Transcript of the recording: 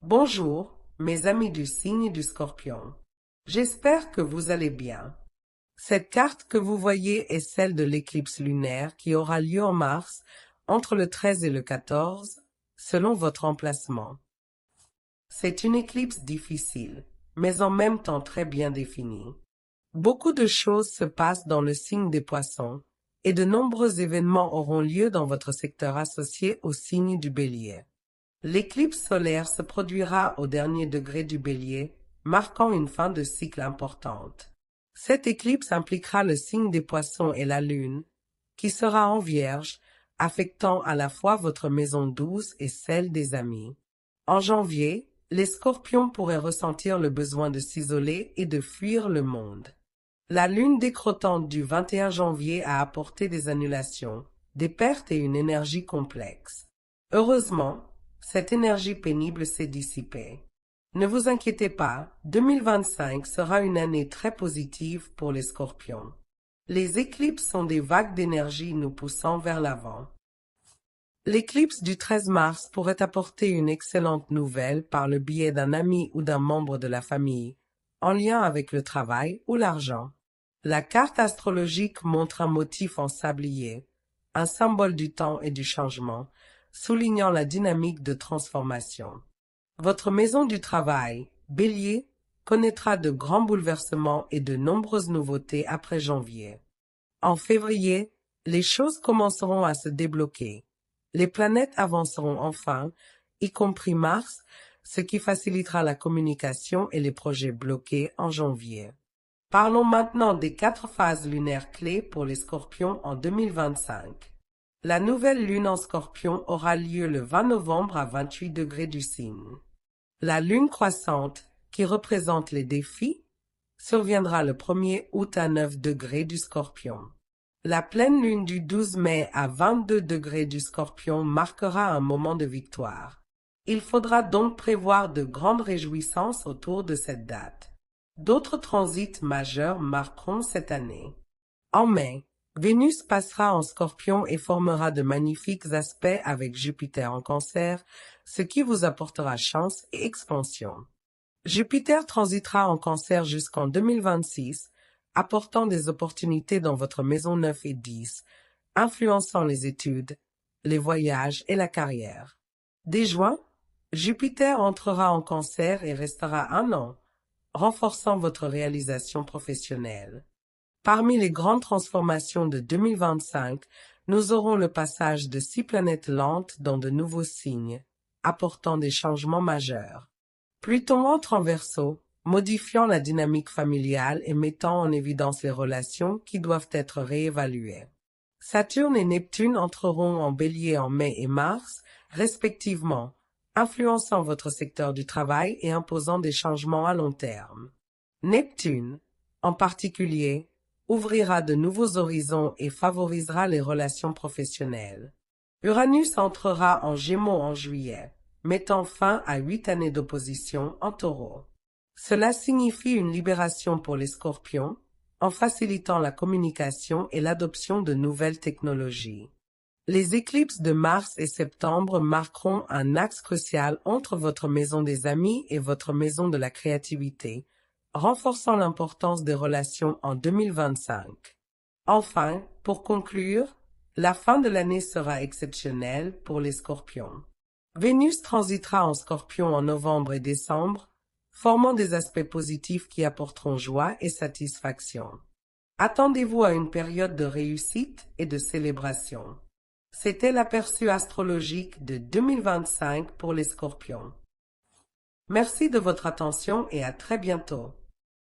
Bonjour, mes amis du signe du Scorpion. J'espère que vous allez bien. Cette carte que vous voyez est celle de l'éclipse lunaire qui aura lieu en mars, entre le 13 et le 14, selon votre emplacement. C'est une éclipse difficile, mais en même temps très bien définie. Beaucoup de choses se passent dans le signe des Poissons, et de nombreux événements auront lieu dans votre secteur associé au signe du Bélier. L'éclipse solaire se produira au dernier degré du Bélier, marquant une fin de cycle importante. Cette éclipse impliquera le signe des Poissons et la Lune, qui sera en Vierge, affectant à la fois votre maison 12 et celle des amis. En janvier, les Scorpions pourraient ressentir le besoin de s'isoler et de fuir le monde. La Lune décrottante du 21 janvier a apporté des annulations, des pertes et une énergie complexe. Heureusement, cette énergie pénible s'est dissipée. Ne vous inquiétez pas, 2025 sera une année très positive pour les Scorpions. Les éclipses sont des vagues d'énergie nous poussant vers l'avant. L'éclipse du 13 mars pourrait apporter une excellente nouvelle par le biais d'un ami ou d'un membre de la famille, en lien avec le travail ou l'argent. La carte astrologique montre un motif en sablier, un symbole du temps et du changement, soulignant la dynamique de transformation. Votre maison du travail, Bélier, connaîtra de grands bouleversements et de nombreuses nouveautés après janvier. En février, les choses commenceront à se débloquer. Les planètes avanceront enfin, y compris Mars, ce qui facilitera la communication et les projets bloqués en janvier. Parlons maintenant des 4 phases lunaires clés pour les Scorpions en 2025. La nouvelle lune en Scorpion aura lieu le 20 novembre à 28 degrés du signe. La lune croissante, qui représente les défis, surviendra le 1er août à 9 degrés du Scorpion. La pleine lune du 12 mai à 22 degrés du Scorpion marquera un moment de victoire. Il faudra donc prévoir de grandes réjouissances autour de cette date. D'autres transits majeurs marqueront cette année. En mai, Vénus passera en Scorpion et formera de magnifiques aspects avec Jupiter en Cancer, ce qui vous apportera chance et expansion. Jupiter transitera en Cancer jusqu'en 2026, apportant des opportunités dans votre maison 9 et 10, influençant les études, les voyages et la carrière. Dès juin, Jupiter entrera en Cancer et restera 1 an, renforçant votre réalisation professionnelle. Parmi les grandes transformations de 2025, nous aurons le passage de 6 planètes lentes dans de nouveaux signes, apportant des changements majeurs. Pluton entre en Verseau, modifiant la dynamique familiale et mettant en évidence les relations qui doivent être réévaluées. Saturne et Neptune entreront en Bélier en mai et mars, respectivement, influençant votre secteur du travail et imposant des changements à long terme. Neptune, en particulier, ouvrira de nouveaux horizons et favorisera les relations professionnelles. Uranus entrera en Gémeaux en juillet, mettant fin à 8 années d'opposition en Taureau. Cela signifie une libération pour les Scorpions, en facilitant la communication et l'adoption de nouvelles technologies. Les éclipses de mars et septembre marqueront un axe crucial entre votre maison des amis et votre maison de la créativité, renforçant l'importance des relations en 2025. Enfin, pour conclure, la fin de l'année sera exceptionnelle pour les Scorpions. Vénus transitera en Scorpion en novembre et décembre, formant des aspects positifs qui apporteront joie et satisfaction. Attendez-vous à une période de réussite et de célébration. C'était l'aperçu astrologique de 2025 pour les Scorpions. Merci de votre attention et à très bientôt.